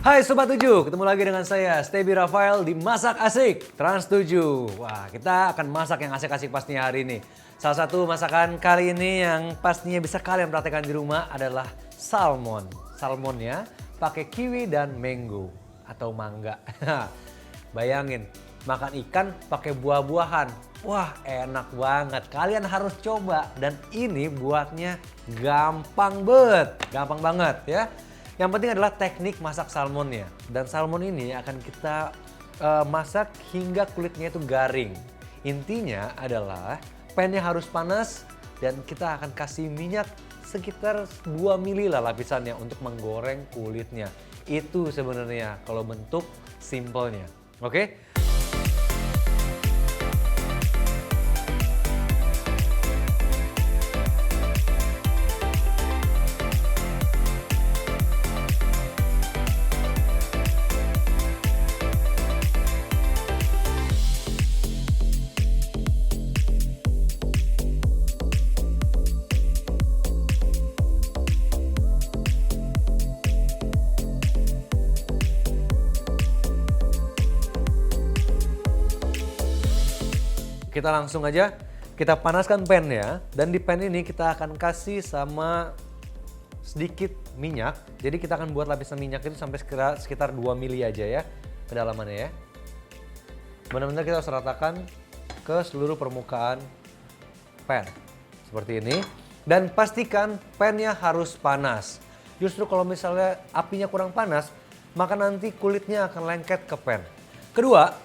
Hai Sobat 7, ketemu lagi dengan saya Stebi Rafael di Masak Asik Trans 7. Wah, kita akan masak yang asik-asik pastinya hari ini. Salah satu masakan kali ini yang pastinya bisa kalian praktekkan di rumah adalah salmon. Salmonnya pakai kiwi dan mango atau mangga. Bayangin, makan ikan pakai buah-buahan. Wah, enak banget. Kalian harus coba dan ini buatnya gampang banget ya. Yang penting adalah teknik masak salmonnya. Dan salmon ini akan kita masak hingga kulitnya itu garing. Intinya adalah pannya harus panas dan kita akan kasih minyak sekitar 2 mili lah lapisannya untuk menggoreng kulitnya. Itu sebenarnya kalau bentuk simpelnya. Oke? Kita langsung aja, kita panaskan pan ya. Dan di pan ini kita akan kasih sama sedikit minyak. Jadi kita akan buat lapisan minyak itu sampai sekitar 2 mili aja ya kedalamannya ya. Benar-benar kita harus ratakan ke seluruh permukaan pan. Seperti ini. Dan pastikan pannya harus panas. Justru kalau misalnya apinya kurang panas, maka nanti kulitnya akan lengket ke pan. Kedua,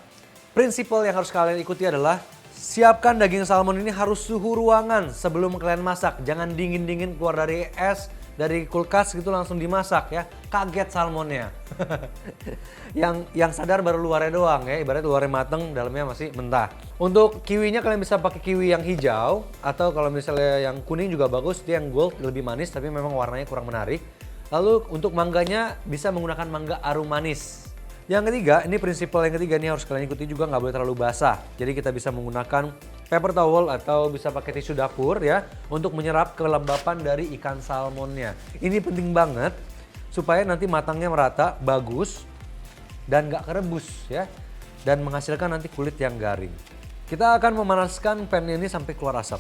prinsipal yang harus kalian ikuti adalah siapkan daging salmon ini harus suhu ruangan sebelum kalian masak. Jangan dingin-dingin keluar dari es, dari kulkas gitu langsung dimasak ya. Kaget salmonnya. yang sadar baru luarnya doang ya. Ibaratnya luarnya mateng, dalamnya masih mentah. Untuk kiwinya kalian bisa pakai kiwi yang hijau. Atau kalau misalnya yang kuning juga bagus. Dia yang gold lebih manis tapi memang warnanya kurang menarik. Lalu untuk mangganya bisa menggunakan mangga arum manis. Yang ketiga, ini prinsipal yang ketiga nih harus kalian ikuti juga, nggak boleh terlalu basah. Jadi kita bisa menggunakan paper towel atau bisa pakai tisu dapur ya untuk menyerap kelembapan dari ikan salmonnya. Ini penting banget supaya nanti matangnya merata, bagus dan nggak kerebus ya, dan menghasilkan nanti kulit yang garing. Kita akan memanaskan pan ini sampai keluar asap.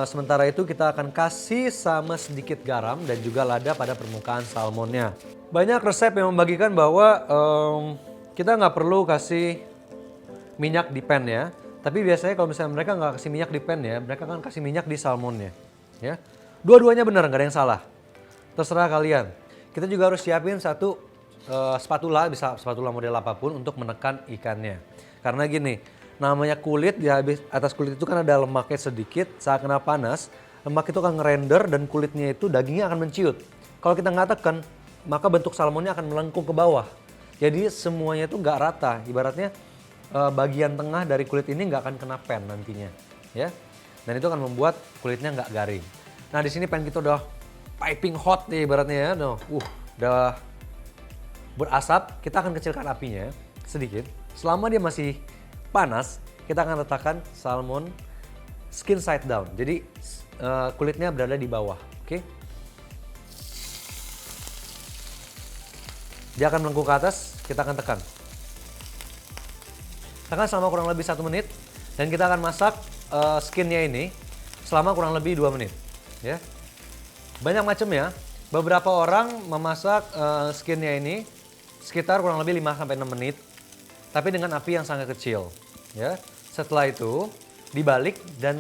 Sementara itu kita akan kasih sama sedikit garam dan juga lada pada permukaan salmonnya. Banyak resep yang membagikan bahwa kita nggak perlu kasih minyak di pan ya. Tapi biasanya kalau misalnya mereka nggak kasih minyak di pan ya, mereka akan kasih minyak di salmonnya. Ya, dua-duanya benar, nggak ada yang salah. Terserah kalian. Kita juga harus siapin satu spatula, bisa spatula model apapun untuk menekan ikannya. Karena gini. Namanya kulit, di atas kulit itu kan ada lemaknya sedikit, saat kena panas, lemak itu akan ngerender dan kulitnya itu dagingnya akan menciut. Kalau kita nggak tekan, maka bentuk salmonnya akan melengkung ke bawah. Jadi semuanya itu nggak rata, ibaratnya bagian tengah dari kulit ini nggak akan kena pan nantinya. Ya. Dan itu akan membuat kulitnya nggak garing. Nah di sini pan kita udah piping hot nih ibaratnya ya. Udah berasap, kita akan kecilkan apinya sedikit. Selama dia masih panas, kita akan letakkan salmon skin side down. Jadi kulitnya berada di bawah, oke? Dia akan melengkung ke atas, kita akan tekan. Tekan selama kurang lebih 1 menit dan kita akan masak skinnya ini selama kurang lebih 2 menit. Ya. Banyak macam ya. Beberapa orang memasak skinnya ini sekitar kurang lebih 5-6 menit. Tapi dengan api yang sangat kecil. Ya. Setelah itu dibalik dan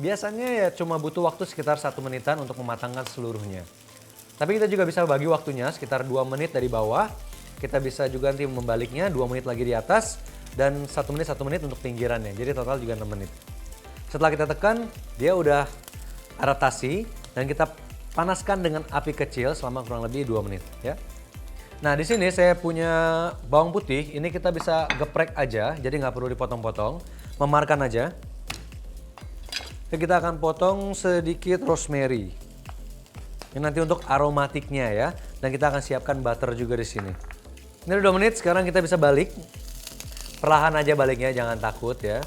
biasanya ya cuma butuh waktu sekitar 1 menitan untuk mematangkan seluruhnya. Tapi kita juga bisa bagi waktunya sekitar 2 menit dari bawah. Kita bisa juga nanti membaliknya 2 menit lagi di atas dan 1 menit untuk pinggirannya. Jadi total juga 6 menit. Setelah kita tekan, dia udah adaptasi dan kita panaskan dengan api kecil selama kurang lebih 2 menit ya. Nah di sini saya punya bawang putih, ini kita bisa geprek aja, jadi nggak perlu dipotong-potong, memarkan aja. Kita akan potong sedikit rosemary, ini nanti untuk aromatiknya ya, dan kita akan siapkan butter juga di sini. Ini udah 2 menit, sekarang kita bisa balik, perlahan aja baliknya, jangan takut ya.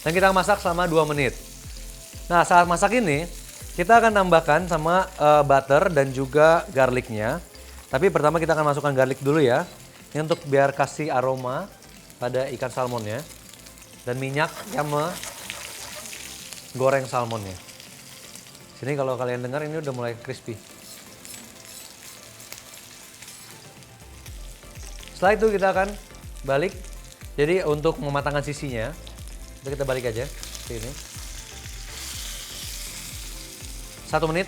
Dan kita masak selama 2 menit. Nah saat masak ini, Kita akan tambahkan sama butter dan juga garlicnya. Tapi pertama kita akan masukkan garlic dulu ya. Ini untuk biar kasih aroma pada ikan salmonnya. Dan minyak yang menggoreng salmonnya. Sini kalau kalian dengar ini udah mulai crispy. Setelah itu kita akan balik. Jadi untuk mematangkan sisinya, kita balik aja seperti ini. 1 menit.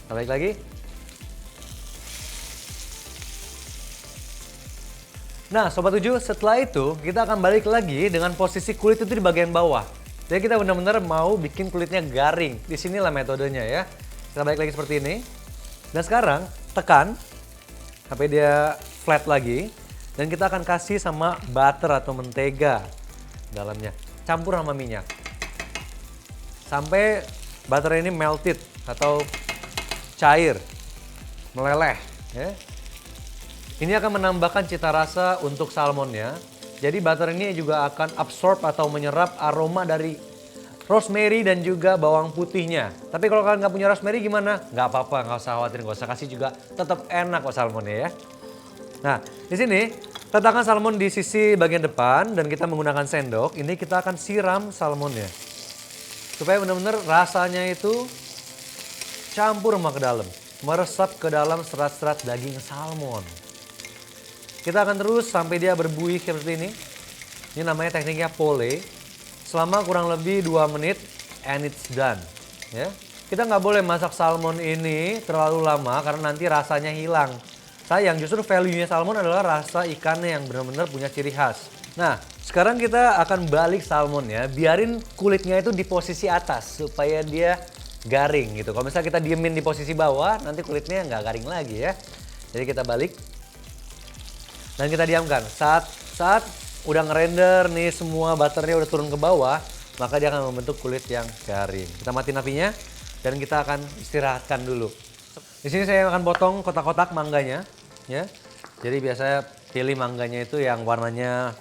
Kita balik lagi. Nah, Sobat 7, setelah itu kita akan balik lagi dengan posisi kulit itu di bagian bawah. Jadi kita benar-benar mau bikin kulitnya garing. Disinilah metodenya ya. Kita balik lagi seperti ini. Dan sekarang tekan sampai dia flat lagi. Dan kita akan kasih sama butter atau mentega dalamnya. Campur sama minyak. Sampai butter ini melted atau cair, meleleh. Ya. Ini akan menambahkan cita rasa untuk salmonnya. Jadi butter ini juga akan absorb atau menyerap aroma dari rosemary dan juga bawang putihnya. Tapi kalau kalian nggak punya rosemary gimana? Nggak apa-apa, nggak usah khawatir, nggak usah kasih juga. Tetap enak kok salmonnya ya. Nah, di sini letakkan salmon di sisi bagian depan dan kita menggunakan sendok. Ini kita akan siram salmonnya. Supaya benar-benar rasanya itu campur sama ke dalam. Meresap ke dalam serat-serat daging salmon. Kita akan terus sampai dia berbuih seperti ini. Ini namanya tekniknya pole. Selama kurang lebih 2 menit and it's done. Ya. Kita nggak boleh masak salmon ini terlalu lama karena nanti rasanya hilang. Sayang, justru value-nya salmon adalah rasa ikannya yang benar-benar punya ciri khas. Nah, sekarang kita akan balik salmonnya, biarin kulitnya itu di posisi atas supaya dia garing gitu. Kalau misalnya kita diemin di posisi bawah, nanti kulitnya nggak garing lagi ya. Jadi kita balik dan kita diamkan. Saat udah ngerender nih semua butternya udah turun ke bawah, maka dia akan membentuk kulit yang garing. Kita matiin apinya dan kita akan istirahatkan dulu. Di sini saya akan potong kotak-kotak mangganya, ya. Jadi biasanya pilih mangganya itu yang warnanya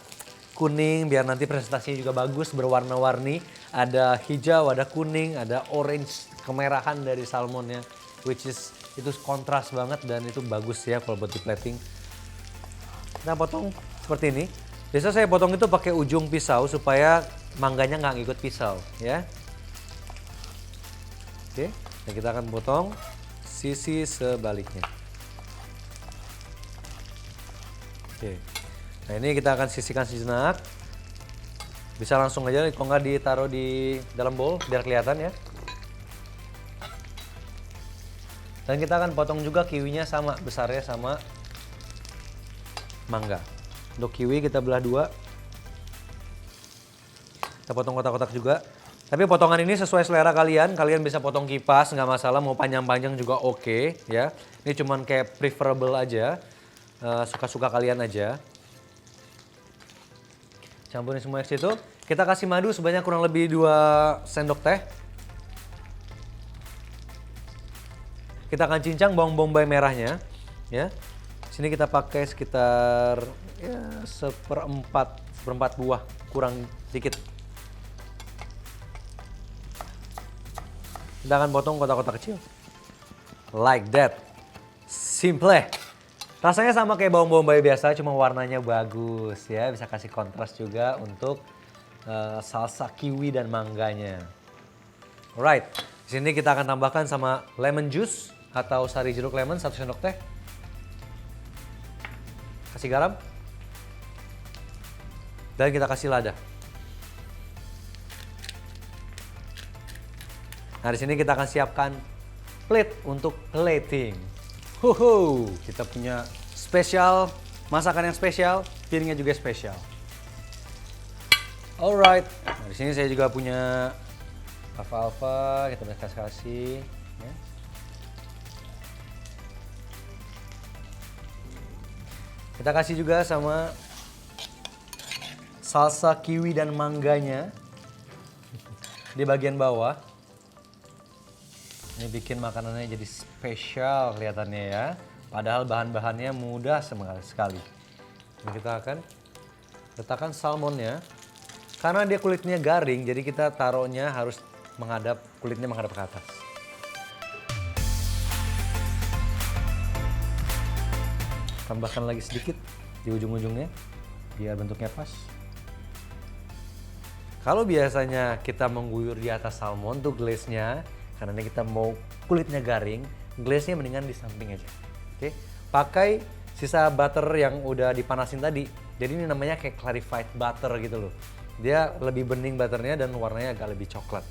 kuning biar nanti presentasinya juga bagus, berwarna-warni. Ada hijau, ada kuning, ada orange, kemerahan dari salmonnya, which is itu kontras banget dan itu bagus ya kalau buat di plating. Kita potong seperti ini. Biasa saya potong itu pakai ujung pisau supaya mangganya nggak ngikut pisau, ya. Oke, dan kita akan potong sisi sebaliknya. Oke. Nah ini kita akan sisihkan sejenak. Bisa langsung aja, kalau nggak ditaruh di dalam bowl biar kelihatan ya. Dan kita akan potong juga kiwinya sama, besarnya sama mangga. Untuk kiwi kita belah 2. Kita potong kotak-kotak juga. Tapi potongan ini sesuai selera kalian. Kalian bisa potong kipas, nggak masalah. Mau panjang-panjang juga oke ya. Ini cuman kayak preferable aja. Suka-suka kalian aja. Campurin semua ke situ. Kita kasih madu sebanyak kurang lebih 2 sendok teh. Kita akan cincang bawang bombay merahnya, ya. Sini kita pakai sekitar ya, seperempat buah, kurang dikit. Kita akan potong kotak-kotak kecil, like that, simple. Rasanya sama kayak bawang bombay biasa, cuma warnanya bagus ya, bisa kasih kontras juga untuk salsa kiwi dan mangganya. Alright, di sini kita akan tambahkan sama lemon juice atau sari jeruk lemon 1 sendok teh. Kasih garam. Dan kita kasih lada. Nah, di sini kita akan siapkan plate untuk plating. Kita punya spesial, masakan yang spesial, piringnya juga spesial. Alright, nah, di sini saya juga punya alfalfa, kita bisa kasih. Ya. Kita kasih juga sama salsa kiwi dan mangganya di bagian bawah. Ini bikin makanannya jadi spesial kelihatannya ya. Padahal bahan-bahannya mudah sekali. Ini kita akan letakkan salmonnya. Karena dia kulitnya garing, jadi kita taruhnya harus kulitnya menghadap ke atas. Tambahkan lagi sedikit di ujung-ujungnya biar bentuknya pas. Kalau biasanya kita mengguyur di atas salmon tuh glaze-nya, karena ini kita mau kulitnya garing, glaze-nya mendingan di samping aja. Oke, pakai sisa butter yang udah dipanasin tadi. Jadi ini namanya kayak clarified butter gitu loh. Dia lebih bening butternya dan warnanya agak lebih coklat.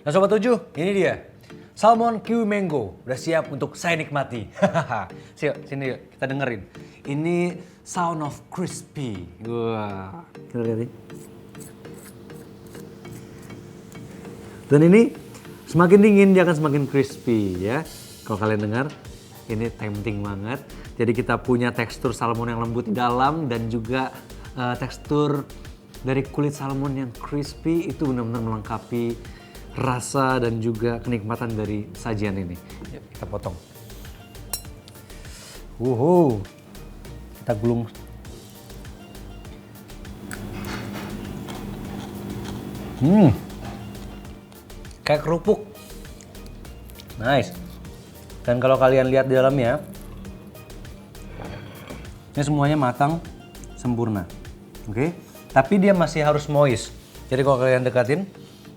Nah Sobat 7, ini dia. Salmon kiwi mango udah siap untuk saya nikmati. Sini yuk, kita dengerin. Ini sound of crispy. Wah, kita lihat nih. Dan ini semakin dingin dia akan semakin crispy ya. Kalau kalian dengar, ini tempting banget. Jadi kita punya tekstur salmon yang lembut di dalam dan juga tekstur dari kulit salmon yang crispy itu benar-benar melengkapi rasa dan juga kenikmatan dari sajian ini. Yuk, kita potong. Kita gulung. Kayak kerupuk. Nice. Dan kalau kalian lihat di dalamnya, ini semuanya matang sempurna. Oke? Tapi dia masih harus moist. Jadi kalau kalian dekatin,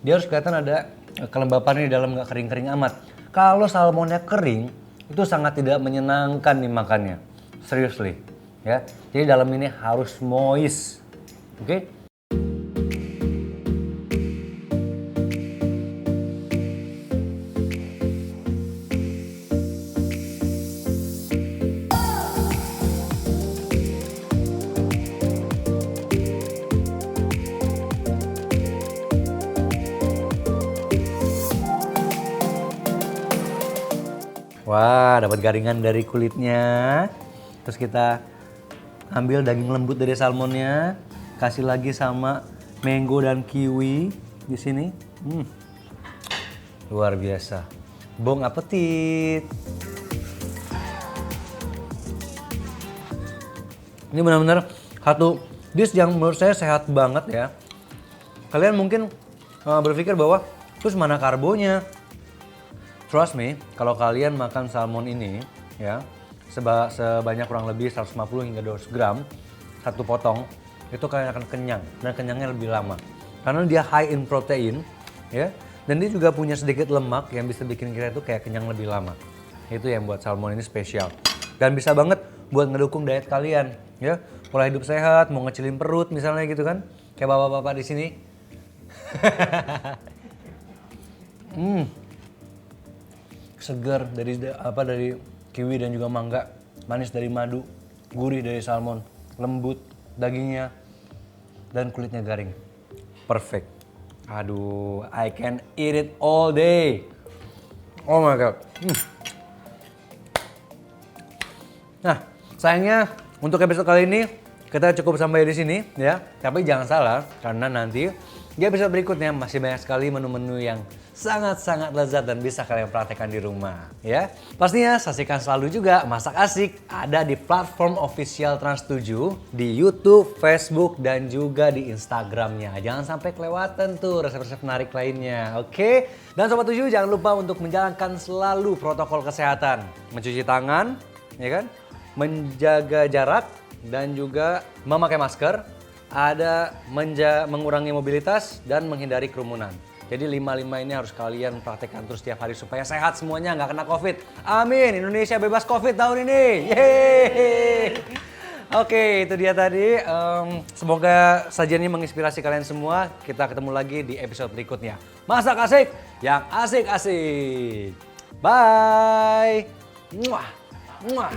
dia harus kelihatan ada kelembapan di dalam, nggak kering-kering amat. Kalau salmonnya kering, itu sangat tidak menyenangkan dimakannya. Seriously, ya. Jadi dalam ini harus moist, oke? Wah, dapat garingan dari kulitnya. Terus kita ambil daging lembut dari salmonnya, kasih lagi sama mango dan kiwi di sini. Luar biasa. Bon appetit. Ini benar-benar satu dish yang menurut saya sehat banget ya. Kalian mungkin berpikir bahwa terus mana karbonya? Trust me, kalau kalian makan salmon ini ya sebanyak kurang lebih 150 hingga 200 gram satu potong, itu kalian akan kenyang dan kenyangnya lebih lama. Karena dia high in protein ya, dan dia juga punya sedikit lemak yang bisa bikin kita itu kayak kenyang lebih lama. Itu yang buat salmon ini spesial. Dan bisa banget buat ngedukung diet kalian ya. Pola hidup sehat, mau ngecilin perut misalnya gitu kan. Kayak bapak-bapak di sini. Segar dari kiwi dan juga mangga, manis dari madu, gurih dari salmon, lembut dagingnya dan kulitnya garing. Perfect. Aduh, I can eat it all day. Oh my god. Nah, sayangnya untuk episode kali ini kita cukup sampai di sini ya. Tapi jangan salah, karena nanti di episode berikutnya masih banyak sekali menu-menu yang sangat-sangat lezat dan bisa kalian praktekkan di rumah ya. Pastinya saksikan selalu juga Masak Asik ada di platform official Trans7 di YouTube, Facebook dan juga di Instagramnya. Jangan sampai kelewatan tuh resep-resep menarik lainnya, oke? Dan Sobat 7 jangan lupa untuk menjalankan selalu protokol kesehatan, mencuci tangan, ya kan? Menjaga jarak dan juga memakai masker, ada mengurangi mobilitas dan menghindari kerumunan. Jadi 5 ini harus kalian praktekkan terus setiap hari supaya sehat semuanya, nggak kena COVID. Amin, Indonesia bebas COVID tahun ini. Yeay. Oke, itu dia tadi. Semoga sajian ini menginspirasi kalian semua. Kita ketemu lagi di episode berikutnya. Masak asik yang asik-asik. Bye. Muah. Muah.